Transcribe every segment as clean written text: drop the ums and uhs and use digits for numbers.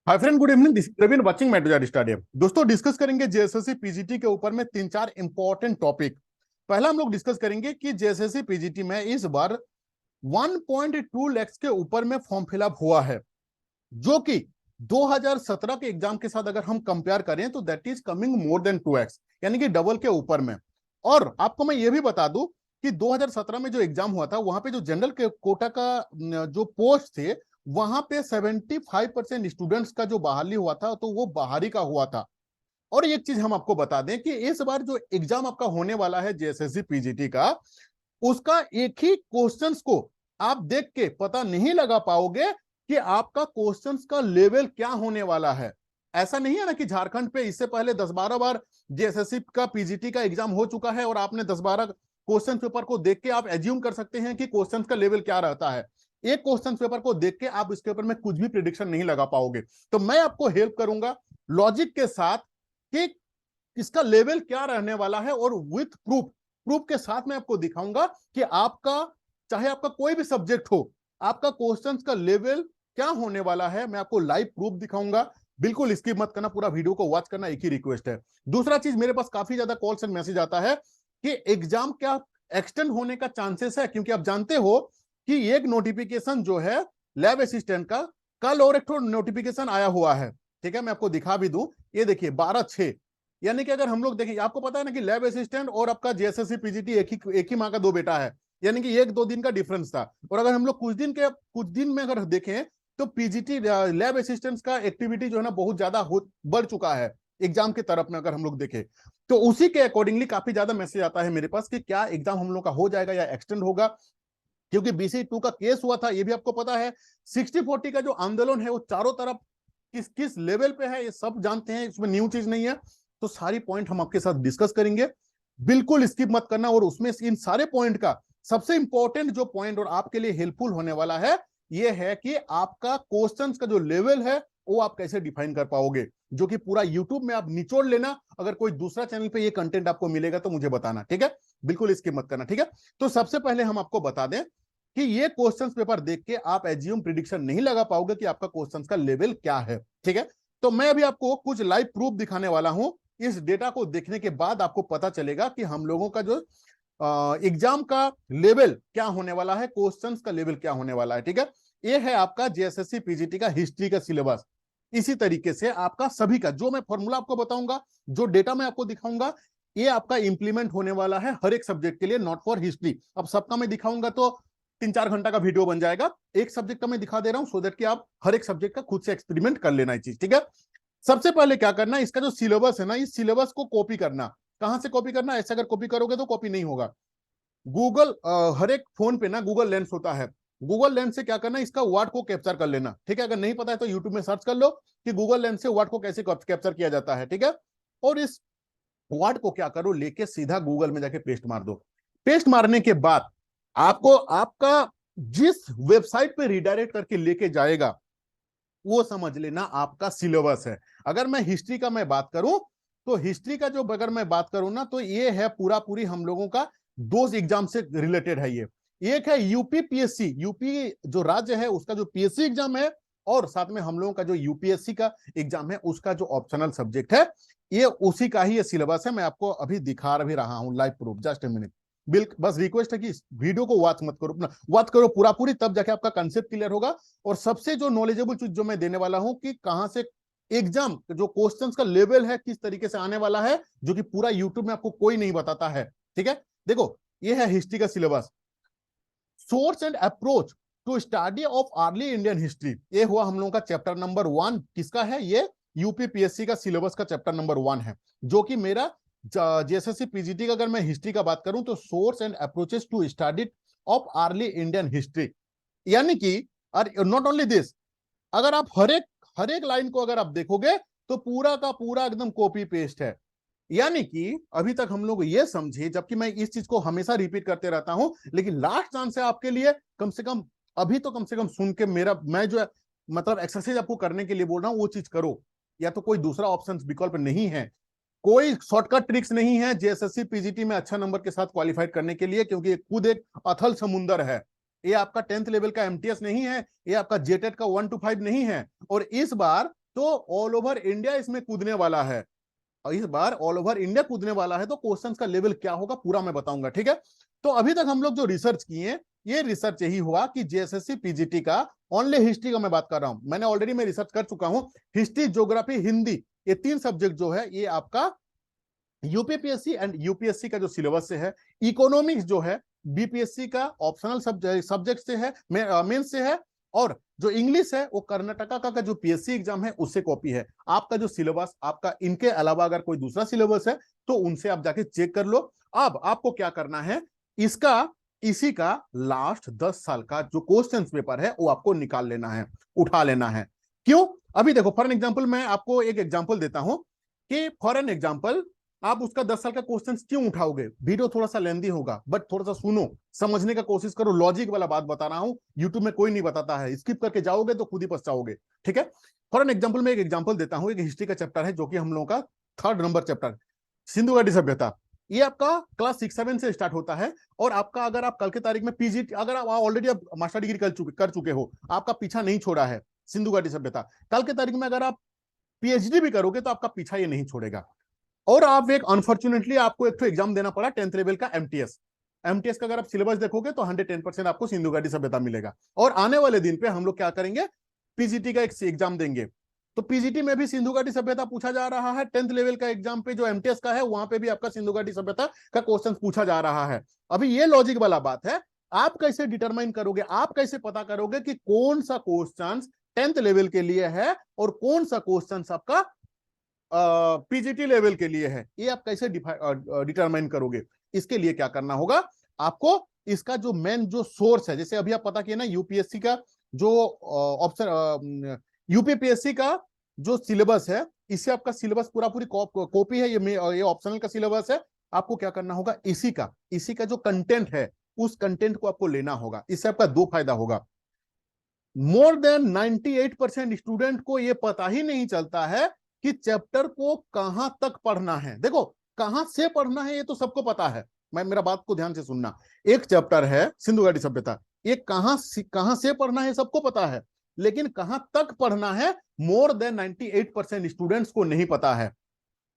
Hi friend, good evening. This is Praveen watching metro stadium. दोस्तों, discuss करेंगे JSSC PGT के ऊपर में तीन चार इंपॉर्टेंट टॉपिक। पहला हम लोग डिस्कस करेंगे कि जेएसएससी पीजीटी में इस बार 1.2 लाख के ऊपर में फॉर्म फिलअप हुआ है, जो कि 2017 के एग्जाम के साथ अगर हम कंपेयर करें तो that is coming more than 2x, यानी कि डबल के ऊपर में। और आपको मैं ये भी बता दूं कि 2017 में जो एग्जाम हुआ था वहां पे जो जनरल के कोटा का जो पोस्ट थे, वहां पे 75% स्टूडेंट्स का जो बहाली हुआ था तो वो बाहरी का हुआ था। और एक चीज हम आपको बता दें कि इस बार जो एग्जाम आपका होने वाला है जेएसएससी पीजीटी का, उसका एक ही क्वेश्चंस को आप देख के पता नहीं लगा पाओगे कि आपका क्वेश्चंस का लेवल क्या होने वाला है। ऐसा नहीं है ना कि झारखंड पे इससे पहले 10-12 बार जेएसएससी का पीजीटी का एग्जाम हो चुका है और आपने 10-12 क्वेश्चन पेपर को देख के आप एज्यूम कर सकते हैं कि क्वेश्चंस का लेवल क्या रहता है। एक क्वेश्चन पेपर को देख के आप इसके ऊपर में कुछ भी प्रिडिक्शन नहीं लगा पाओगे। तो मैं आपको हेल्प करूंगा लॉजिक के साथ कि इसका लेवल क्या रहने वाला है, और विथ प्रूफ प्रूफ के साथ मैं आपको दिखाऊंगा कि आपका, चाहे आपका कोई भी सब्जेक्ट हो, आपका क्वेश्चंस का लेवल क्या होने वाला है। मैं आपको लाइव प्रूफ दिखाऊंगा। बिल्कुल स्किप मत करना, पूरा वीडियो को वॉच करना, एक ही रिक्वेस्ट है। दूसरा चीज, मेरे पास काफी ज्यादा कॉल्स एंड मैसेज आता है कि एग्जाम क्या एक्सटेंड होने का चांसेस है, क्योंकि आप जानते हो कि एक नोटिफिकेशन जो है लैब असिस्टेंट का, कल और एक नोटिफिकेशन आया हुआ है। ठीक है, मैं आपको दिखा भी दूं, ये देखिए 12/6, यानी कि अगर हम लोग देखें, आपको पता है ना कि लैब असिस्टेंट और आपका जेएसएससी पीजीटी एक ही माँ का दो बेटा है, यानी कि 1-2 दिन का डिफरेंस था। और अगर हम लोग कुछ दिन में अगर देखें तो पीजीटी लैब असिस्टेंट्स का एक्टिविटी जो है ना बहुत ज्यादा बढ़ चुका है एग्जाम की तरफ में। अगर हम लोग देखें तो उसी के अकॉर्डिंगली काफी ज्यादा मैसेज आता है मेरे पास कि क्या एग्जाम हम लोग का हो जाएगा या एक्सटेंड होगा, क्योंकि BC2 का केस हुआ था, ये भी आपको पता है। 60-40 का जो आंदोलन है वो चारों तरफ किस किस लेवल पे है ये सब जानते हैं, इसमें न्यू चीज नहीं है। तो सारी पॉइंट हम आपके साथ डिस्कस करेंगे, बिल्कुल स्किप मत करना। और उसमें इन सारे पॉइंट का सबसे इंपॉर्टेंट जो पॉइंट और आपके लिए हेल्पफुल होने वाला है, ये है कि आपका क्वेश्चंस का जो लेवल है वो आप कैसे डिफाइन कर पाओगे, जो कि पूरा यूट्यूब में आप निचोड़ लेना। अगर कोई दूसरा चैनल पे ये कंटेंट आपको मिलेगा तो मुझे बताना, ठीक है? बिल्कुल स्किप मत करना, ठीक है? तो सबसे पहले हम आपको बता दें कि ये क्वेश्चंस पेपर देख के आप एज्यूम प्रिडिक्शन नहीं लगा पाओगे कि आपका क्वेश्चंस का लेवल क्या है, ठीक है? तो मैं अभी आपको कुछ लाइव प्रूफ दिखाने वाला हूं। इस डेटा को देखने के बाद आपको पता चलेगा कि हम लोगों का जो एग्जाम का लेवल क्या होने वाला है, क्वेश्चंस का लेवल क्या होने वाला है, ठीक है? ये है आपका जेएसएससी पीजीटी का हिस्ट्री का सिलेबस। इसी तरीके से आपका सभी का जो मैं फॉर्मूला आपको बताऊंगा, जो डेटा मैं आपको दिखाऊंगा, ये आपका इंप्लीमेंट होने वाला है हर एक सब्जेक्ट के लिए, नॉट फॉर हिस्ट्री। अब सबका मैं दिखाऊंगा तो 3-4 घंटा का वीडियो बन जाएगा। एक सब्जेक्ट का मैं दिखा दे रहा हूं सो दैट कि आप हर एक सब्जेक्ट का खुद से एक्सपेरिमेंट कर लेना, चीज, ठीक है? सबसे पहले क्या करना, इसका जो सिलेबस है ना, इस सिलेबस को कॉपी करना। कहां से कॉपी करना? ऐसे अगर कॉपी करोगे तो कॉपी नहीं होगा। गूगल, हर एक फोन पे ना गूगल लेंस होता है। गूगल लेंस से क्या करना, इसका वर्ड को कैप्चर कर लेना, ठीक है? अगर नहीं पता है तो यूट्यूब में सर्च कर लो कि गूगल लेंस से वर्ड को कैसे कैप्चर किया जाता है, ठीक है? और इस वर्ड को क्या करो, लेके सीधा गूगल में जाके पेस्ट मार दो। पेस्ट मारने के बाद आपको आपका जिस वेबसाइट पे रिडायरेक्ट करके लेके जाएगा वो समझ लेना आपका सिलेबस है। अगर मैं हिस्ट्री का मैं बात करूं तो हिस्ट्री का जो, अगर मैं बात करूं ना, तो ये है पूरा पूरी हम लोगों का दो एग्जाम से रिलेटेड है। ये एक है यूपी पीएससी, यूपी जो राज्य है उसका जो पीएससी एग्जाम है, और साथ में हम लोगों का जो यूपीएससी का एग्जाम है उसका जो ऑप्शनल सब्जेक्ट है, ये उसी का ही ये सिलेबस है। मैं आपको अभी दिखा भी रहा हूं live proof, just a minute. बस रिक्वेस्ट है कि इस वीडियो को वॉच मत करो, वॉच करो पूरा पूरी, तब जाके आपका कंसेप्ट क्लियर होगा। और सबसे जो नॉलेजेबल चीज जो मैं देने वाला हूं कि कहां से एग्जाम जो क्वेश्चंस का लेवल है किस तरीके से आने वाला है, जो कि पूरा यूट्यूब में आपको कोई नहीं बताता है, ठीक है? देखो, ये है हिस्ट्री का syllabus. Source and approach to study of early Indian history, ये हुआ हम लोगों का चैप्टर नंबर 1। किसका है ये? यूपीपीएससी का सिलेबस का चैप्टर नंबर 1 है, जो कि मेरा जेएसएससी पीजीटी का अगर मैं हिस्ट्री का बात करूं तो source and approaches to study of early Indian history. यानी कि, और नॉट ओनली दिस, अगर आप हर एक लाइन को अगर आप देखोगे तो पूरा का पूरा एकदम कॉपी पेस्ट है। यानी कि अभी तक हम लोग ये समझे, जबकि मैं इस चीज को हमेशा रिपीट करते रहता हूं, लेकिन लास्ट चांस है आपके लिए, कम से कम अभी तो कम से कम सुन के मेरा, मैं जो मतलब एक्सरसाइज आपको करने के लिए बोल रहा हूं वो चीज करो, या तो कोई दूसरा ऑप्शन विकल्प नहीं है। कोई शॉर्टकट ट्रिक्स नहीं है जेएसएससी पीजीटी में अच्छा नंबर के साथ क्वालिफाइड करने के लिए, क्योंकि ये खुद एक अथल समुंदर है। ये आपका 10th लेवल का एमटीएस नहीं है, ये आपका जेटेट का 1 to 5 नहीं है। और इस बार तो ऑल ओवर इंडिया इसमें कूदने वाला है, और इस बार ऑल ओवर इंडिया कूदने वाला है, तो क्वेश्चंस का लेवल क्या होगा पूरा मैं बताऊंगा, ठीक है। तो अभी तक हम लोग जो रिसर्च किए, ये रिसर्च यही हुआ कि जेएसएससी पीजीटी का ओनली हिस्ट्री का मैं बात कर रहा हूं, मैंने ऑलरेडी मैं रिसर्च कर चुका हूं, हिस्ट्री, ज्योग्राफी, हिंदी, ये 3 सब्जेक्ट जो है ये आपका यूपीपीएससी एंड यूपीएससी का जो सिलेबस से है। इकोनॉमिक्स जो है बीपीएससी का ऑप्शनल सब्जेक्ट से है, मेन से है, और जो इंग्लिश है वो कर्नाटका का जो पीएससी एग्जाम है उससे कॉपी है। आपका जो सिलेबस, आपका इनके अलावा अगर कोई दूसरा सिलेबस है तो उनसे आप जाके चेक कर लो। अब आपको क्या करना है, इसका इसी का लास्ट 10 साल का जो क्वेश्चन पेपर है वो आपको निकाल लेना है, उठा लेना है। क्यों? अभी देखो फॉर एन एग्जाम्पल, मैं आपको एक एग्जाम्पल देता हूं कि फॉर एन एग्जाम्पल आप उसका 10 साल का क्वेश्चन क्यों उठाओगे। वीडियो थोड़ा सा लेंदी होगा, बट थोड़ा सा सुनो, समझने का कोशिश करो, लॉजिक वाला बात बता रहा हूं, यूट्यूब में कोई नहीं बताता है, स्किप करके जाओगे तो खुद ही पछताओगे, ठीक है। फॉर एन एग्जाम्पल, मैं एक एग्जाम्पल देता हूं, एक हिस्ट्री का चैप्टर है जो कि हम लोगों का 3rd नंबर चैप्टर, सिंधु घाटी सभ्यता। ये आपका क्लास 6-7 से स्टार्ट होता है, और आपका अगर आप कल के तारीख में पीजीटी, अगर आप ऑलरेडी आप मास्टर डिग्री कर चुके हो, आपका पीछा नहीं छोड़ा है सिंधु घाटी सभ्यता, कल के तारीख में अगर आप पीएचडी भी करोगे तो आपका पीछा ये नहीं छोड़ेगा। और आप एक अनफॉर्चुनेटली आपको एक तो एग्जाम देना पड़ा 10th लेवल का एमटीएस। एमटीएस का अगर आप सिलेबस देखोगे तो 110% आपको सिंधु घाटी सभ्यता मिलेगा। और आने वाले दिन पे हम लोग क्या करेंगे, पीजीटी का एक एग्जाम देंगे, तो पीजीटी में भी सिंधु घाटी सभ्यता पूछा जा रहा है। 10th लेवल का एग्जाम पे जो एमटीएस का है वहां पे भी आपका सिंधु घाटी सभ्यता का क्वेश्चन पूछा जा रहा है। अभी ये लॉजिक वाला बात है, आप कैसे डिटरमाइन करोगे, आप कैसे पता करोगे कि कौन सा क्वेश्चन 10th लेवल के लिए है और कौन सा क्वेश्चन आपका पीजीटी लेवल के लिए है, ये आप कैसे डिटरमाइन करोगे। इसके लिए क्या करना होगा, आपको इसका जो मेन जो सोर्स है, जैसे अभी आप पता किए ना यूपीएससी का जो ऑप्शन, यूपीपीएससी का जो सिलेबस है, इससे आपका सिलेबस पूरा पूरी कॉपी है, ये ऑप्शनल का सिलेबस है। आपको क्या करना होगा, इसी का जो कंटेंट है उस कंटेंट को आपको लेना होगा। इससे आपका 2 फायदा होगा। मोर देन 98% स्टूडेंट को यह पता ही नहीं चलता है कि चैप्टर को कहां तक पढ़ना है। देखो कहां से पढ़ना है ये तो सबको पता है, मैं मेरा बात को ध्यान से सुनना। एक चैप्टर है सिंधु घाटी सभ्यता, ये कहां से पढ़ना है सबको पता है, लेकिन कहां तक पढ़ना है मोर देन 98% स्टूडेंट्स को नहीं पता है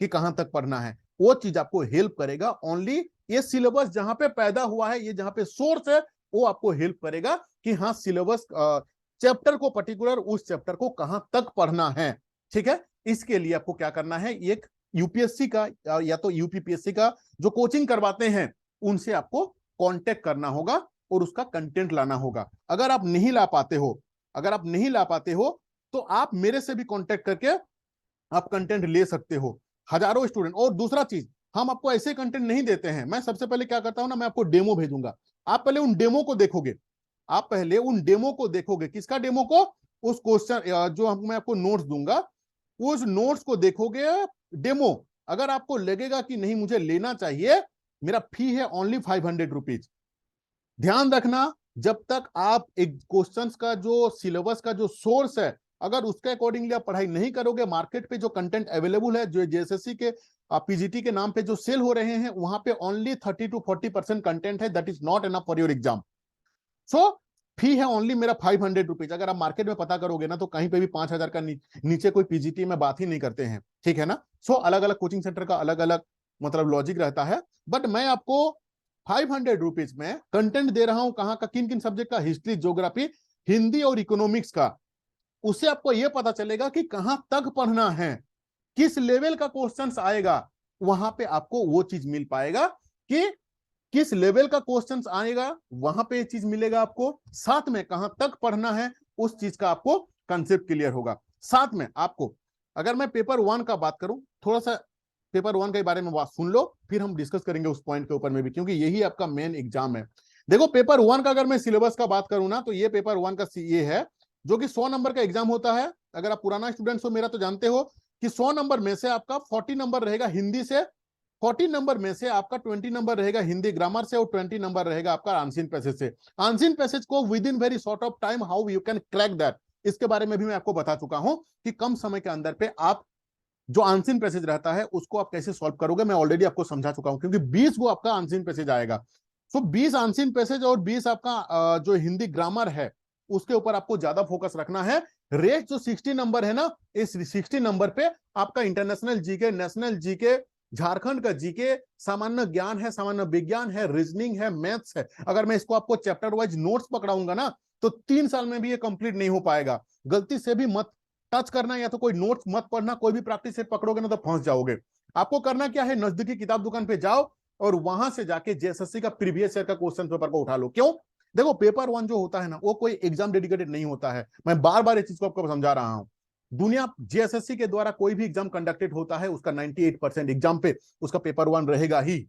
कि कहां तक पढ़ना है। वो चीज आपको हेल्प करेगा ओनली ये सिलेबस, जहां पे पैदा हुआ है, ये जहां पे सोर्स है, वो आपको हेल्प करेगा कि हाँ सिलेबस चैप्टर को पर्टिकुलर उस चैप्टर को कहां तक पढ़ना है, ठीक है। इसके लिए आपको क्या करना है, एक यूपीएससी का या तो यूपीपीएससी का जो कोचिंग करवाते हैं उनसे आपको कांटेक्ट करना होगा और उसका कंटेंट लाना होगा। अगर आप नहीं ला पाते हो तो आप मेरे से भी कांटेक्ट करके आप कंटेंट ले सकते हो। हजारों स्टूडेंट, और दूसरा चीज, हम आपको ऐसे कंटेंट नहीं देते हैं। मैं सबसे पहले क्या करता हूं ना, मैं आपको डेमो भेजूंगा, आप पहले उन डेमो को देखोगे। किसका डेमो को? उस क्वेश्चन जो मैं आपको नोट्स दूंगा, उस नोट्स को देखोगे डेमो। अगर आपको लगेगा कि नहीं मुझे लेना चाहिए, मेरा फी है ओनली 500 रुपीज। ध्यान रखना, जब तक आप एक क्वेश्चंस का जो सिलेबस का जो सोर्स है, अगर उसके अकॉर्डिंगली आप पढ़ाई नहीं करोगे, मार्केट पे जो कंटेंट अवेलेबल है, जो जेएसएससी के पीजीटी के नाम पे जो सेल हो रहे हैं, वहां पे ओनली 30 to 40% कंटेंट है, that is not enough for your exam. So fee है ओनली मेरा 500 रुपीज। अगर आप मार्केट में पता करोगे ना तो कहीं पे भी 5,000 का नीचे कोई पीजीटी में बात ही नहीं करते हैं, ठीक है ना। सो अलग अलग कोचिंग सेंटर का अलग अलग मतलब लॉजिक रहता है, बट मैं आपको 500 रुपीज में कंटेंट दे रहा हूं। कहां का, किन किन सब्जेक्ट का, हिस्ट्री, ज्योग्राफी, हिंदी और इकोनॉमिक्स का। उससे आपको यह पता चलेगा कि कहां तक पढ़ना है, किस लेवल का क्वेश्चंस आएगा, वहां पे आपको वो चीज मिल पाएगा कि किस लेवल का क्वेश्चंस आएगा, वहां पे ये चीज मिलेगा आपको। साथ में कहां तक पढ़ना है उस चीज का आपको कंसेप्ट क्लियर होगा। साथ में आपको, अगर मैं पेपर 1 का बात करूं, थोड़ा सा पेपर 1 के बारे में बात सुन लो, फिर हम डिस्कस करेंगे उस पॉइंट के ऊपर में भी, क्योंकि यही आपका मेन एग्जाम है। देखो पेपर 1 का अगर मैं सिलेबस का बात करूं ना, तो ये पेपर 1 का ये है जो कि 100 नंबर का एग्जाम होता है। अगर आप पुराना स्टूडेंट्स हो मेरा तो जानते हो कि 100 नंबर में से आपका 40 नंबर रहेगा हिंदी से, 40 नंबर में से आपका 20 नंबर रहेगा हिंदी ग्रामर से, और 20 नंबर रहेगा आपका आंसिन पैसेज से। आंसिन पैसेज को with in very short of time how you can crack that, इसके बारे में भी मैं आपको बता चुका हूं कि कम समय के अंदर पे आप जो आंसिन पैसेज रहता है उसको आप कैसे सॉल्व करोगे, मैं ऑलरेडी आपको समझा चुका हूं, क्योंकि 20 वो आपका आंसिन पैसेज आएगा। सो 20 आंसिन पैसेज और 20 आपका जो हिंदी ग्रामर है उसके ऊपर आपको ज्यादा फोकस रखना है। रेस्ट जो 60 नंबर है ना, इस 60 नंबर पे आपका international GK, national GK, Jharkhand का जीके, सामान्य ज्ञान है, सामान्य विज्ञान है, रीजनिंग है, मैथ्स है। अगर मैं इसको आपको चैप्टर वाइज नोट्स पकड़ाऊंगा ना, तो 3 साल में भी ये कंप्लीट नहीं हो पाएगा। गलती से भी मत टच करना, या तो कोई नोट्स मत पढ़ना, कोई भी प्रैक्टिस सेट पकड़ोगे ना तो फंस जाओगे। आपको करना क्या है, नजदीकी किताब दुकान पे जाओ और वहां से जाके जेएसएससी का प्रीवियस ईयर का क्वेश्चन पेपर को उठा लो। क्यों? देखो, पेपर 1 जो होता है ना, वो कोई एग्जाम डेडिकेटेड नहीं होता है। मैं बार बार इस चीज को आपको समझा रहा हूं। दुनिया जेएसएससी के द्वारा कोई भी एग्जाम कंडक्टेड होता है, उसका 98% एग्जाम पे उसका पेपर 1 रहेगा ही।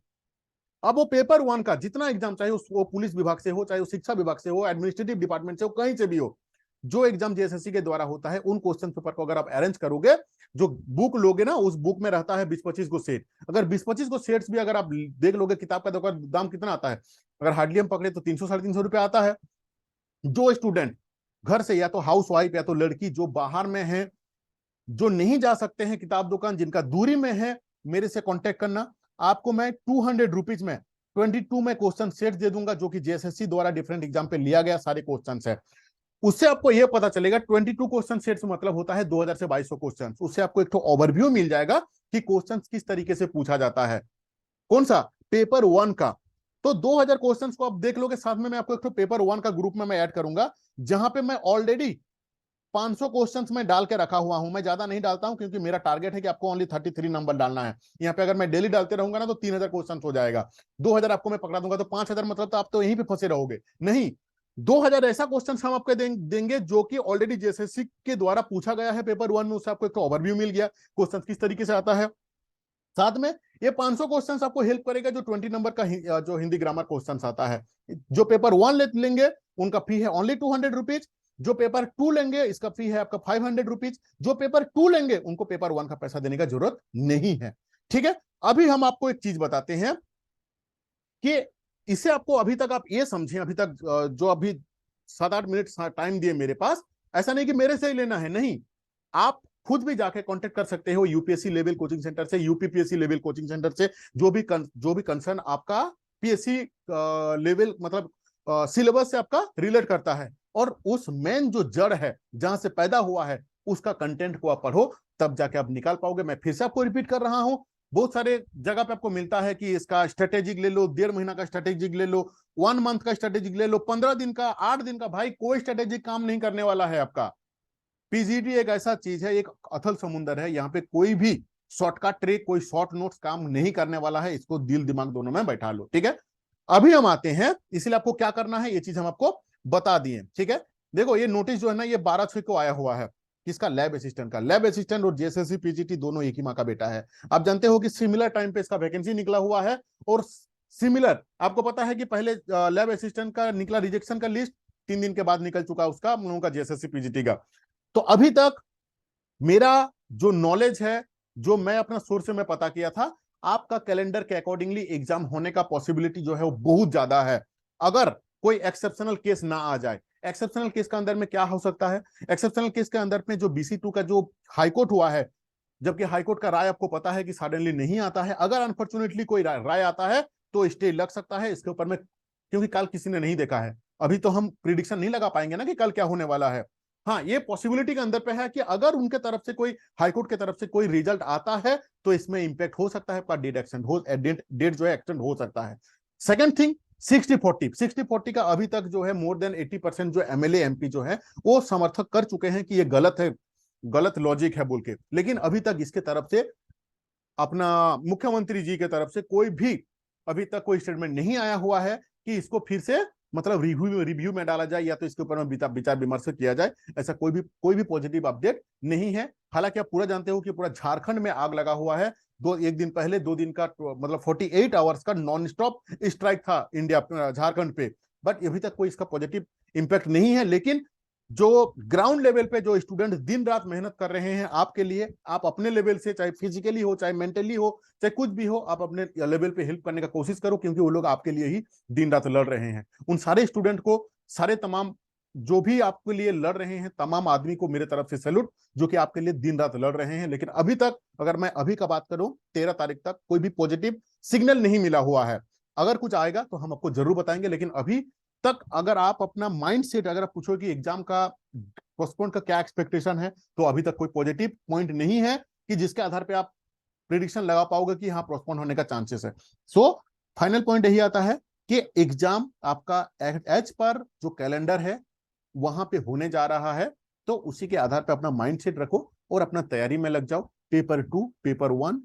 अब वो पेपर 1 का जितना एग्जाम, चाहे वो पुलिस विभाग से हो, चाहे वो शिक्षा विभाग से हो, एडमिनिस्ट्रेटिव डिपार्टमेंट से हो, कहीं से भी हो, जो एग्जाम जेएसएससी के द्वारा होता है, उन क्वेश्चन पेपर को अगर आप अरेंज करोगे, जो बुक लोगे ना, उस बुक में रहता है 20-25 को सेट। अगर 20-25 को सेट्स भी अगर आप देख लोगे, किताब का दाम कितना आता है, अगर हार्डली हम पकड़े तो 300-350 रुपए आता है। जो स्टूडेंट घर से, या तो हाउस वाइफ या तो लड़की जो बाहर में है, जो नहीं जा सकते हैं किताब दुकान, जिनका दूरी में है, मेरे से कांटेक्ट करना। आपको मैं 200 रुपीज में 22 में क्वेश्चन सेट दे दूंगा, जो कि जेएसएससी द्वारा डिफरेंट एग्जाम पे लिया गया सारे क्वेश्चन है। उससे आपको यह पता चलेगा 22 क्वेश्चन सेट से मतलब होता है 2000 से 2200 क्वेश्चन। उससे आपको एक तो ओवरव्यू मिल जाएगा कि क्वेश्चन किस तरीके से पूछा जाता है। कौन सा? पेपर 1 का। तो 2000 क्वेश्चंस को आप देख लोगे। साथ में मैं आपको एक तो पेपर 1 का ग्रुप में मैं ऐड करूंगा, जहां पे मैं ऑलरेडी 500 क्वेश्चंस में डाल के रखा हुआ हूं। मैं ज्यादा नहीं डालता हूं, क्योंकि मेरा टारगेट है कि आपको ओनली 33 नंबर डालना है। यहाँ पे अगर मैं डेली डालते रहूंगा ना, तो 3000 क्वेश्चन हो जाएगा। 2000 आपको मैं पकड़ा दूंगा तो 5000, मतलब तो आप तो यहीं पे फंसे रहोगे। नहीं, 2000 ऐसा क्वेश्चन हम आपको देंगे जो कि ऑलरेडी जेएसएससी के द्वारा पूछा गया है पेपर 1 में। उससे आपको एक तो ओवरव्यू मिल गया क्वेश्चन किस तरीके से आता है। साथ में ये 500 क्वेश्चंस आपको हेल्प करेगा, जो 20 नंबर का जो हिंदी ग्रामर क्वेश्चंस आता है। जो पेपर 1 लेंगे उनका फी है ओनली 200 रुपीज। जो पेपर 2 लेंगे इसका फी है आपका 500 रुपीज। जो पेपर 2 लेंगे उनको पेपर 1 का पैसा देने का जरूरत नहीं है। ठीक है, अभी हम आपको एक चीज बताते हैं कि इसे आपको अभी तक आप ये समझें, अभी तक जो अभी 7-8 मिनट टाइम दिए मेरे पास, ऐसा नहीं कि मेरे से ही लेना है, नहीं, आप खुद भी जाके कांटेक्ट कर सकते हो यूपीएससी लेवल कोचिंग सेंटर से, यूपीपीएससी लेवल कोचिंग सेंटर से, जो भी कंसर्न आपका पीएससी लेवल, मतलब सिलेबस से आपका रिलेट करता है, और उस मेन जो जड़ है जहां से पैदा हुआ है, उसका कंटेंट को आप पढ़ो, तब जाके आप निकाल पाओगे। मैं फिर से आपको रिपीट कर रहा हूं, बहुत सारे जगह पे आपको मिलता है कि इसका स्ट्रेटेजिक ले लो, 1.5 महीना का स्ट्रेटेजिक ले लो, 1 मंथ का स्ट्रेटेजिक ले लो, 15 दिन का, 8 दिन का। भाई कोई स्ट्रेटेजिक काम नहीं करने वाला है आपका। पीजीटी एक ऐसा चीज है, एक अथल समुंदर है, यहाँ पे कोई भी शॉर्टकट ट्रिक, कोई शॉर्ट नोट्स काम नहीं करने वाला है। इसको दिल दिमाग दोनों में बैठा लो। ठीक है, अभी हम आते हैं, इसलिए आपको क्या करना है ये चीज हम आपको बता दिए। ठीक है, देखो ये नोटिस जो है ना, ये 12/6 को आया हुआ है। किसका? लैब असिस्टेंट का। लैब असिस्टेंट और जेएसएससी पीजीटी दोनों एक ही माँ का बेटा है। आप जानते हो कि सिमिलर टाइम पे इसका वैकेंसी निकला हुआ है, और सिमिलर आपको पता है कि पहले लैब असिस्टेंट का निकला रिजेक्शन का लिस्ट, 3 दिन के बाद निकल चुका उसका, हम लोगों का जेएसएससी पीजीटी का। तो अभी तक मेरा जो नॉलेज है, जो मैं अपना सोर्स से मैं पता किया था, आपका कैलेंडर के अकॉर्डिंगली एग्जाम होने का पॉसिबिलिटी जो है वो बहुत ज्यादा है, अगर कोई एक्सेप्शनल केस ना आ जाए। एक्सेप्शनल केस का अंदर में क्या हो सकता है? एक्सेप्शनल केस के अंदर में जो BC2 का जो हाईकोर्ट हुआ है, जबकि हाईकोर्ट का राय आपको पता है कि सडनली नहीं आता है। अगर अनफॉर्चुनेटली कोई राय आता है तो स्टे लग सकता है इसके ऊपर में, क्योंकि कल किसी ने नहीं देखा है। अभी तो हम प्रिडिक्शन नहीं लगा पाएंगे ना कि कल क्या होने वाला है। हाँ, ये पॉसिबिलिटी के अंदर पे है कि अगर उनके तरफ से कोई, हाईकोर्ट की तरफ से कोई रिजल्ट आता है, तो इसमें इंपैक्ट हो सकता है, आपका डेट एक्सटेंड हो, डेट जो है एक्सटेंड हो सकता है। सेकंड थिंग, 60-40 का अभी तक जो है मोर देन 80% जो MLA MP जो है वो समर्थक कर चुके हैं कि ये गलत है, गलत लॉजिक है बोल के। लेकिन अभी तक इसके तरफ से, अपना मुख्यमंत्री जी के तरफ से कोई भी अभी तक कोई स्टेटमेंट नहीं आया हुआ है कि इसको फिर से, मतलब रिव्यू में डाला जाए, या तो इसके ऊपर में विचार विमर्श किया जाए। ऐसा कोई भी पॉजिटिव अपडेट नहीं है। हालांकि आप पूरा जानते हो कि पूरा झारखंड में आग लगा हुआ है। एक दिन पहले 2 दिन का, मतलब 48 आवर्स का नॉन स्टॉप स्ट्राइक था इंडिया, झारखंड पे। बट अभी तक कोई इसका पॉजिटिव इंपैक्ट नहीं है। लेकिन जो ग्राउंड लेवल पे जो स्टूडेंट दिन रात मेहनत कर रहे हैं आपके लिए, आप अपने लेवल से, चाहे फिजिकली हो, चाहे मेंटली हो, चाहे कुछ भी हो, आप अपने लेवल पे हेल्प करने का कोशिश करो, क्योंकि वो लोग आपके लिए ही दिन रात लड़ रहे हैं। उन सारे स्टूडेंट को, सारे तमाम जो भी आपके लिए लड़ रहे हैं, तमाम आदमी को मेरे तरफ से सैल्यूट, जो कि आपके लिए दिन रात लड़ रहे हैं। लेकिन अभी तक, अगर मैं अभी का बात करूं, 13 तारीख तक कोई भी पॉजिटिव सिग्नल नहीं मिला हुआ है। अगर कुछ आएगा तो हम आपको जरूर बताएंगे, लेकिन अभी तक अगर आप अपना माइंड सेट, अगर आप पूछो कि एग्जाम का पोस्टपोन का क्या एक्सपेक्टेशन है, तो अभी तक कोई पॉजिटिव पॉइंट नहीं है कि जिसके आधार पे आप प्रिडिक्शन लगा पाओगे कि हाँ पोस्टपोन होने का चांसेस है। सो फाइनल पॉइंट यही आता है कि एग्जाम आपका एज पर जो कैलेंडर है वहां पे होने जा रहा है, तो उसी के आधार पे अपना माइंड सेट रखो और अपना तैयारी में लग जाओ। पेपर 2 पेपर 1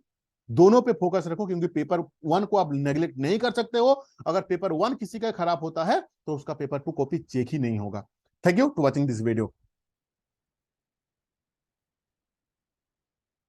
दोनों पे फोकस रखो, क्योंकि पेपर 1 को आप नेग्लेक्ट नहीं कर सकते हो। अगर पेपर 1 किसी का खराब होता है तो उसका पेपर 2 कॉपी चेक ही नहीं होगा। Thank you to watching this video.